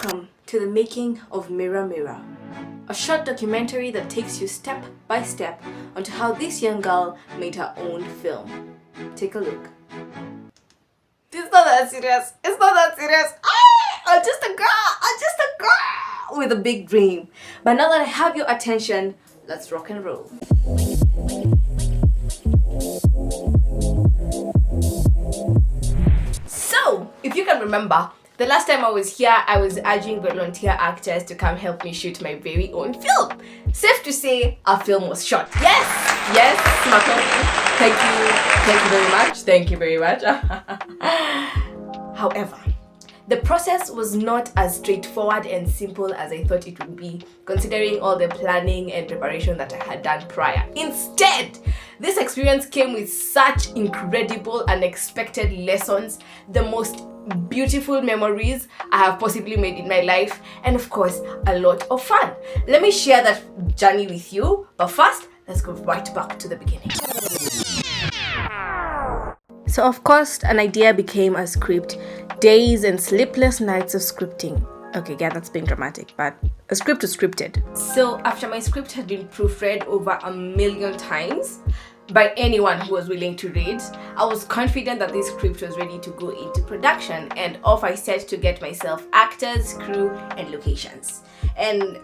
Welcome to the making of Mirror Mirror, a short documentary that takes you step by step onto how this young girl made her own film. Take a look. It's not that serious. It's not that serious. I'm just a girl. I'm just a girl with a big dream. But now that I have your attention, let's rock and roll. So, if you can remember, the last time I was here, I was urging volunteer actors to come help me shoot my very own film. Safe to say, our film was shot. Yes, Marco. Thank you very much. However, the process was not as straightforward and simple as I thought it would be, considering all the planning and preparation that I had done prior. Instead, this experience came with such incredible, unexpected lessons, the most beautiful memories I have possibly made in my life, and of course, a lot of fun. Let me share that journey with you, but first, let's go right back to the beginning. So of course, an idea became a script. Days and sleepless nights of scripting. Okay, yeah, that's being dramatic, but a script was scripted. So after my script had been proofread over 1,000,000 times by anyone who was willing to read, I was confident that this script was ready to go into production, and off I set to get myself actors, crew, and locations. And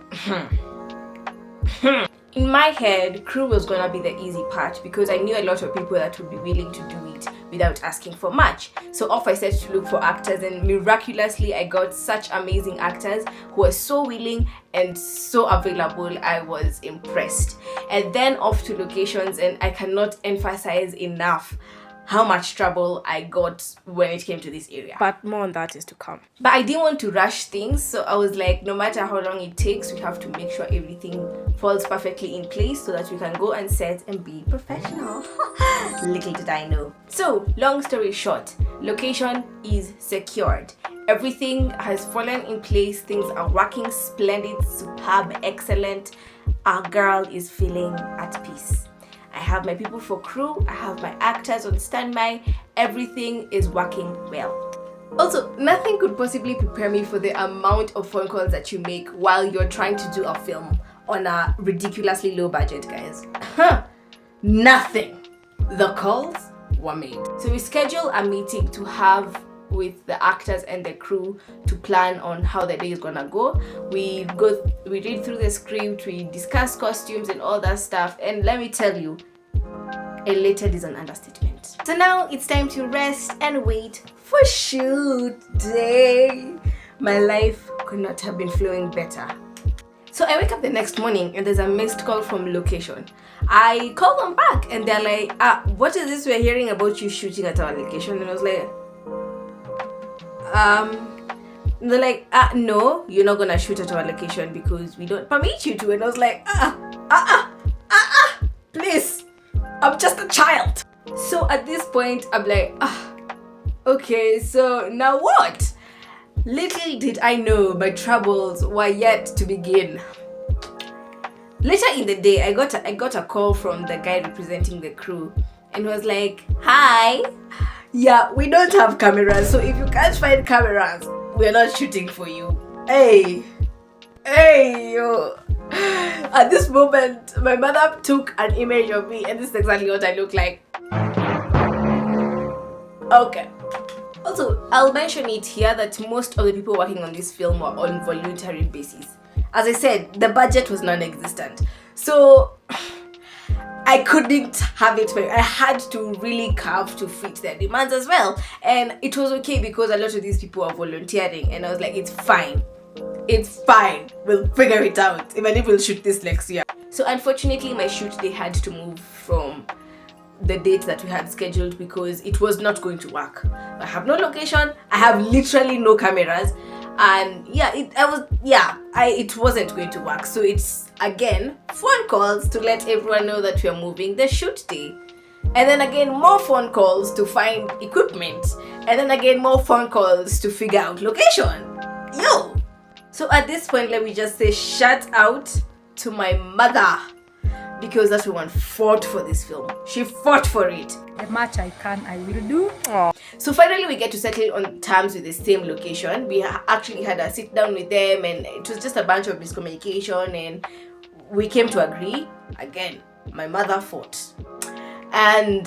in my head, crew was gonna be the easy part because I knew a lot of people that would be willing to do it without asking for much. So off I set to look for actors, and miraculously I got such amazing actors who were so willing and so available. I was impressed. And then off to locations, and I cannot emphasize enough how much trouble I got when it came to this area. But more on that is to come. But I didn't want to rush things, so I was like, no matter how long it takes, we have to make sure everything falls perfectly in place so that we can go and set and be professional. Little did I know. So, long story short, location is secured. Everything has fallen in place. Things are working splendid, superb, excellent. Our girl is feeling at peace. I have my people for crew, I have my actors on standby, everything is working well. Also, nothing could possibly prepare me for the amount of phone calls that you make while you're trying to do a film on a ridiculously low budget, guys. Nothing. The calls were made. So we schedule a meeting to have with the actors and the crew to plan on how the day is gonna go. We read through the script, we discuss costumes and all that stuff, and let me tell you, elated is an understatement. So now it's time to rest and wait for shoot day. My life could not have been flowing better. So I wake up the next morning and there's a missed call from location. I call them back and they're like, what is this we're hearing about you shooting at our location? And I was like, they're like, no, you're not gonna shoot at our location because we don't permit you to. And I was like, please, I'm just a child. So at this point, I'm like, okay, so now what? Little did I know my troubles were yet to begin. Later in the day, I got a call from the guy representing the crew, and he was like, hi. Yeah, we don't have cameras, so if you can't find cameras, we're not shooting for you. Hey, yo. At this moment, my mother took an image of me, and this is exactly what I look like. Okay. Also, I'll mention it here that most of the people working on this film were on voluntary basis. As I said, the budget was non-existent. So I couldn't have it. I had to really carve to fit their demands as well. And it was okay because a lot of these people are volunteering. And I was like, it's fine. We'll figure it out. Even if we'll shoot this next year. So unfortunately, my shoot day had to move from the date that we had scheduled because it was not going to work. I have no location. I have literally no cameras. And it wasn't going to work. So it's again phone calls to let everyone know that we are moving the shoot day, and then again more phone calls to find equipment, and then again more phone calls to figure out location. So at this point, let me just say shout out to my mother because that woman fought for this film. She fought for it. The much I can, I will do. So finally we get to settle on terms with the same location. We actually had a sit down with them, and it was just a bunch of miscommunication, and we came to agree. Again, my mother fought. And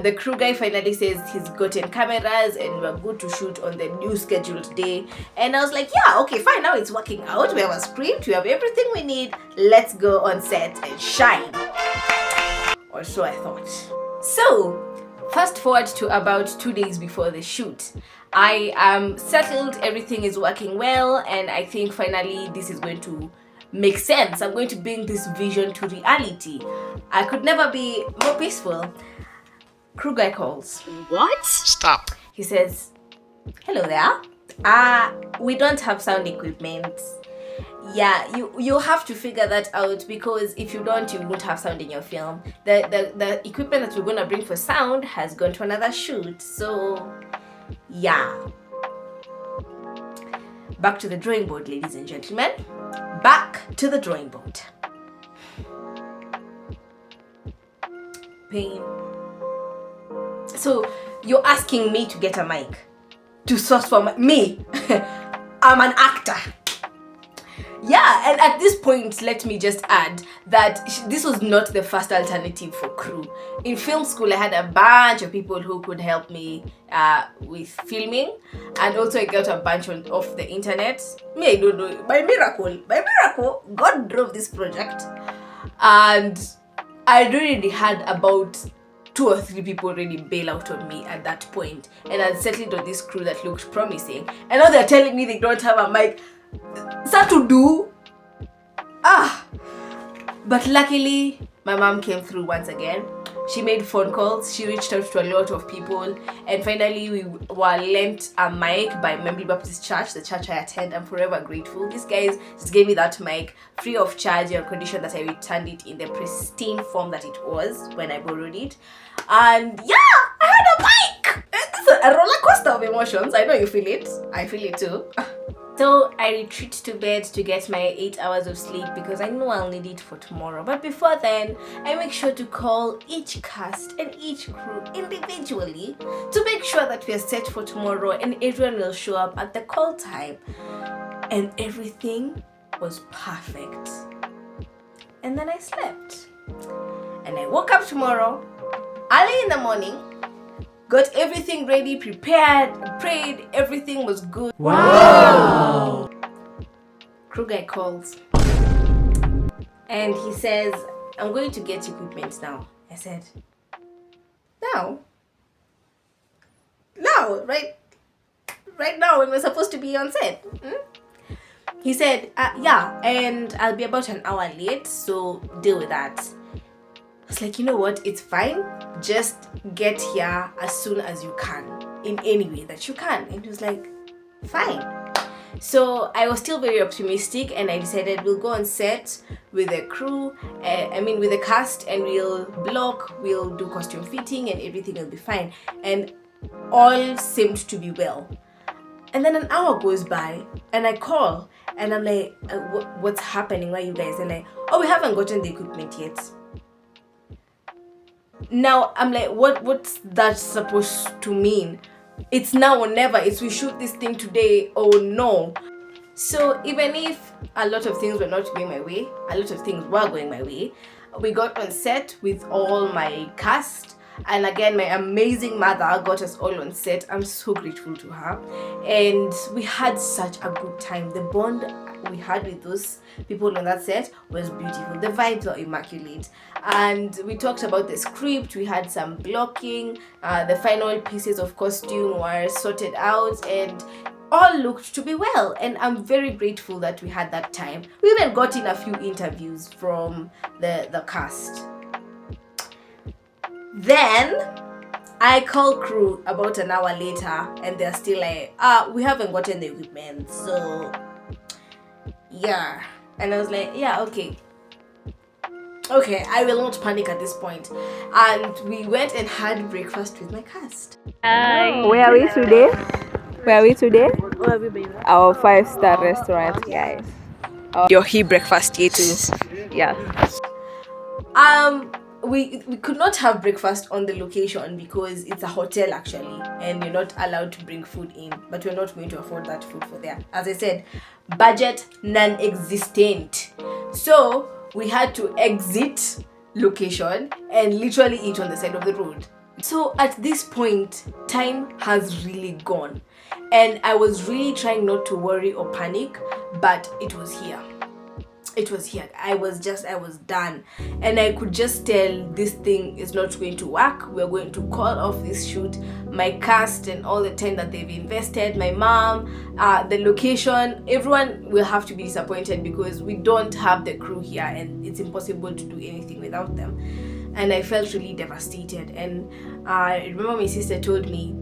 the crew guy finally says he's gotten cameras and we're good to shoot on the new scheduled day. And I was like, yeah, okay, fine, now it's working out. We have a script, we have everything we need. Let's go on set and shine. Or so I thought. So, fast forward to about 2 days before the shoot. I am settled, everything is working well, and I think finally this is going to make sense. I'm going to bring this vision to reality. I could never be more peaceful. Crew guy calls. What? Stop. He says, hello there. We don't have sound equipment. Yeah, you have to figure that out, because if you don't, you won't have sound in your film. The equipment that we're gonna bring for sound has gone to another shoot. So yeah. Back to the drawing board, ladies and gentlemen. Back to the drawing board. Pain. So you're asking me to get a mic to source for me. I'm an actor. Yeah, and at this point, let me just add that this was not the first alternative for crew. In film school, I had a bunch of people who could help me with filming, and also I got a bunch off the internet. Me, I don't know. By miracle, God drove this project, and I already had about 2 or 3 people already bail out on me at that point, and I'd settled on this crew that looked promising, and now they're telling me they don't have a mic. So to do. But luckily my mom came through once again. She made phone calls, she reached out to a lot of people, and finally we were lent a mic by Membry Baptist Church, the church I attend. I'm forever grateful. These guys just gave me that mic free of charge on condition that I returned it in the pristine form that it was when I borrowed it. And yeah, I had a mic! It's a roller coaster of emotions. I know you feel it. I feel it too. So I retreat to bed to get my 8 hours of sleep, because I know I'll need it for tomorrow. But before then, I make sure to call each cast and each crew individually to make sure that we are set for tomorrow and everyone will show up at the call time. And everything was perfect. And then I slept. And I woke up tomorrow, early in the morning, got everything ready, prepared, prayed, everything was good. Wow! Crew guy calls and he says, I'm going to get equipment now. I said, now? Now? Right now when we're supposed to be on set? He said, yeah, and I'll be about an hour late, so deal with that. I was like, you know what, it's fine. Just get here as soon as you can, in any way that you can. And he was like, fine. So I was still very optimistic, and I decided we'll go on set with the crew, with the cast, and we'll block, we'll do costume fitting, and everything will be fine. And all seemed to be well. And then an hour goes by, and I call, and I'm like, what's happening? Why are you guys? And like, oh, we haven't gotten the equipment yet. Now I'm like, what's that supposed to mean? It's now or never. It's we shoot this thing today or no. So even if a lot of things were not going my way, a lot of things were going my way, we got on set with all my cast, and again my amazing mother got us all on set. I'm so grateful to her, and we had such a good time. The bond we had with those people on that set was beautiful. The vibes were immaculate, and we talked about the script. We had some blocking, the final pieces of costume were sorted out, and all looked to be well, and I'm very grateful that we had that time. We even got in a few interviews from the cast. Then I call crew about an hour later, and they're still like, we haven't gotten the equipment, so yeah. And I was like, yeah, okay, I will not panic at this point. And we went and had breakfast with my cast. Where are we today? Our 5-star restaurant, guys. Your he breakfast yetu. Yes. We could not have breakfast on the location because it's a hotel actually, and you're not allowed to bring food in, but we're not going to afford that food for there. As I said, budget non-existent. So we had to exit location and literally eat on the side of the road. So at this point, time has really gone, and I was really trying not to worry or panic, but it was here. I was done, and I could just tell this thing is not going to work. We're going to call off this shoot. My cast and all the time that they've invested, my mom, the location, everyone will have to be disappointed because we don't have the crew here and it's impossible to do anything without them. And I felt really devastated, and I remember my sister told me,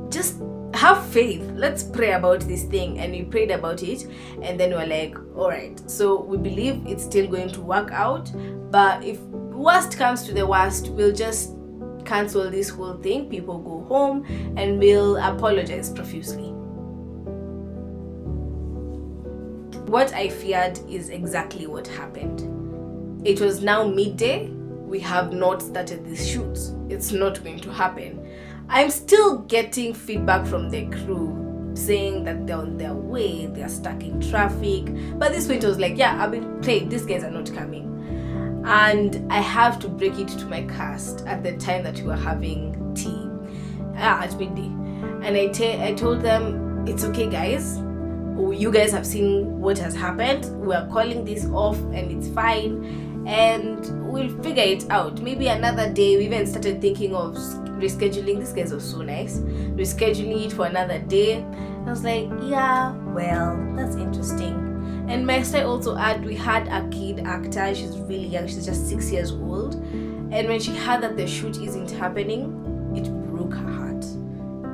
just have faith, let's pray about this thing. And we prayed about it, and then we were like, all right, so we believe it's still going to work out, but if worst comes to the worst, we'll just cancel this whole thing, people go home, and we'll apologize profusely. What I feared is exactly what happened. It was now midday. We have not started this shoot. It's not going to happen. I'm still getting feedback from the crew saying that they're on their way, they're stuck in traffic. But this point I was like, yeah, I've been played, these guys are not coming. And I have to break it to my cast at the time that we were having tea at midday. And I told them, it's okay guys, you guys have seen what has happened, we're calling this off and it's fine, and we'll figure it out. Maybe another day. We even started thinking of rescheduling. These guys were so nice. Rescheduling it for another day. I was like, yeah, well, that's interesting. And my sister also we had a kid actor. She's really young. She's just 6 years old. And when she heard that the shoot isn't happening, it broke her heart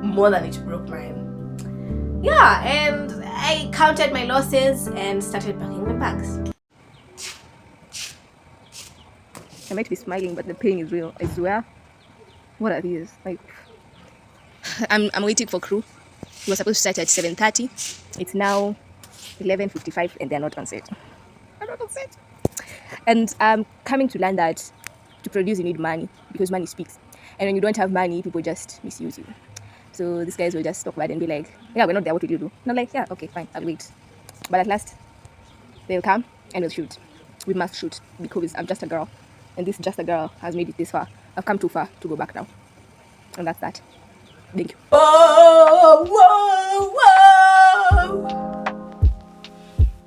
more than it broke mine. Yeah, and I counted my losses and started packing my bags. I might be smiling, but the pain is real, I swear. What are these? Like, I'm waiting for crew. We were supposed to start at 7:30. It's now 11:55 and they're not on set. I'm not on set. And I'm coming to learn that to produce you need money, because money speaks. And when you don't have money, people just misuse you. So these guys will just talk about it and be like, yeah, we're not there, what will you do? And I'm like, yeah, okay, fine, I'll wait. But at last, they'll come and we'll shoot. We must shoot because I'm just a girl. And this just a girl has made it this far. I've come too far to go back now. And that's that. Thank you. Oh, whoa,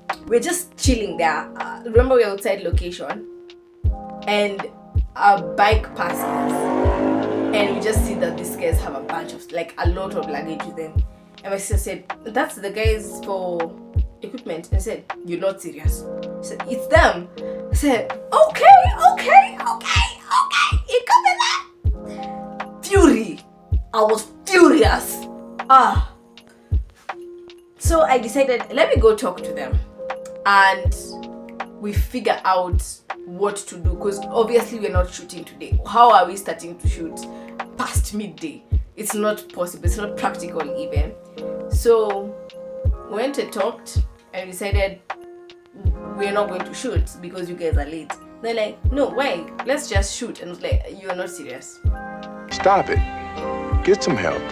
whoa. We're just chilling there. Remember, we're outside location. And a bike passes. And we just see that these guys have a bunch of, like, a lot of luggage with them. And my sister said, that's the guys for equipment. And I said, you're not serious. She said, it's them. I said, okay. It got me that. Fury. I was furious. So I decided, let me go talk to them. And we figure out what to do, because obviously we're not shooting today. How are we starting to shoot past midday? It's not possible. It's not practical even. So we went and talked and decided we're not going to shoot because you guys are late. They're like, no, why? Let's just shoot. And I was like, you're not serious. Stop it. Get some help.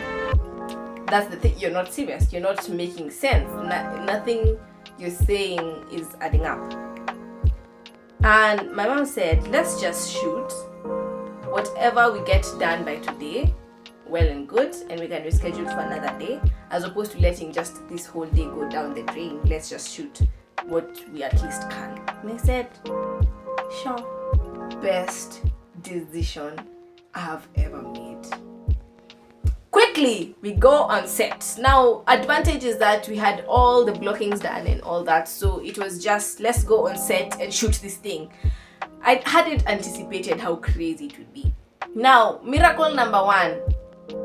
That's the thing. You're not serious. You're not making sense. Nothing you're saying is adding up. And my mom said, let's just shoot. Whatever we get done by today, well and good, and we can reschedule for another day, as opposed to letting just this whole day go down the drain. Let's just shoot what we at least can. And I said, sure. Best decision I have ever made. Quickly, we go on set. Now, advantage is that we had all the blockings done and all that, so it was just, let's go on set and shoot this thing. I hadn't anticipated how crazy it would be. Now, miracle number one,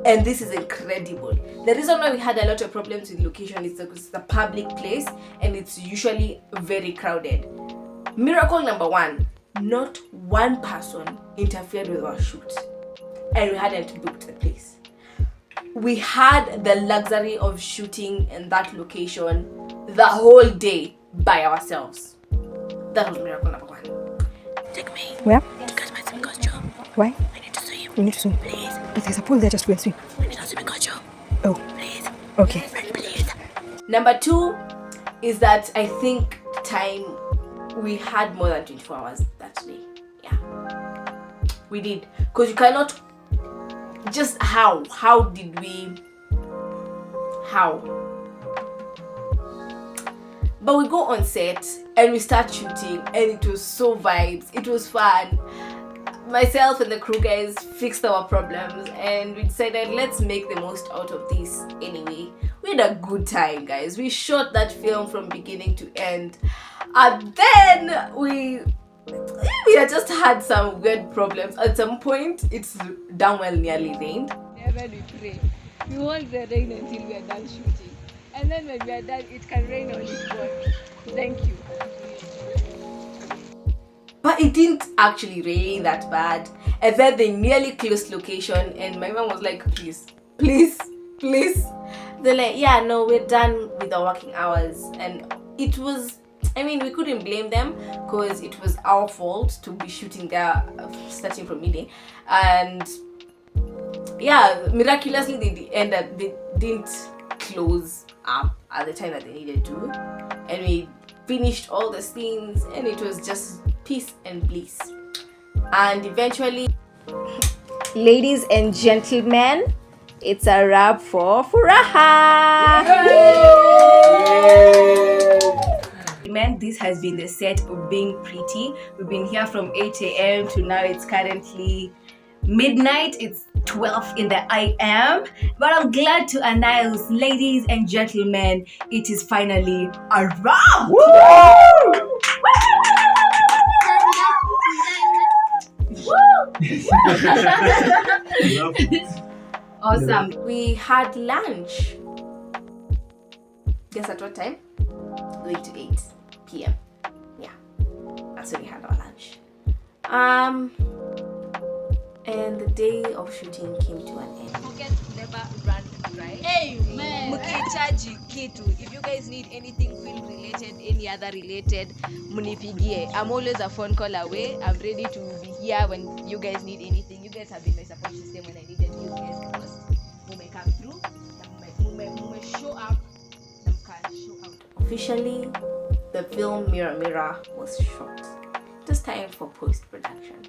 and this is incredible. The reason why we had a lot of problems with location is because it's a public place and it's usually very crowded. Miracle number one, not one person interfered with our shoot, and we hadn't booked the place. We had the luxury of shooting in that location the whole day by ourselves. That was miracle number one. Take me. Where? To catch my swimming costume. Why? I need to swim. We need to swim. Please. But there's a pool there, just go and swim. I need a swimming costume. Oh, Please. okay. Please. Number 2 is that I think we had more than 24 hours that day. Yeah. We did. Because you cannot just how did we but we go on set and we start shooting and it was so vibes. It was fun. Myself and the crew guys fixed our problems and we decided let's make the most out of this anyway. We had a good time, guys. We shot that film from beginning to end, and then we had just had some weird problems. At some point it's damn well nearly rained. Never we pray. We want the rain until we are done shooting. And then when we are done, it can rain on its own. Thank you. But it didn't actually rain that bad. And then they nearly closed location and my mom was like, please. They're like, yeah, no, we're done with our working hours. And it was, we couldn't blame them because it was our fault to be shooting there starting from midday. And yeah, miraculously they didn't close up at the time that they needed to. And we finished all the scenes and it was just peace and bliss. And eventually, ladies and gentlemen, it's a wrap for Furaha. Man, this has been the set of Being Pretty. We've been here from 8 a.m. to now it's currently midnight. It's 12 in the AM. But I'm glad to announce, ladies and gentlemen, it is finally a wrap. Awesome. We had lunch. Guess at what time? 8 to 8 p.m. Yeah, that's when we had our lunch. And the day of shooting came to an end. Pocket never run dry. Amen. Mkichaji kitu. If you guys need anything film related, any other related, munipigie. I'm always a phone call away. I'm ready to be here when you guys need anything. You guys have been my support system when I needed you guys the most. Mume come through. Mume show up. Show out. Officially, the film Mirror Mirror was shot. Just time for post-production.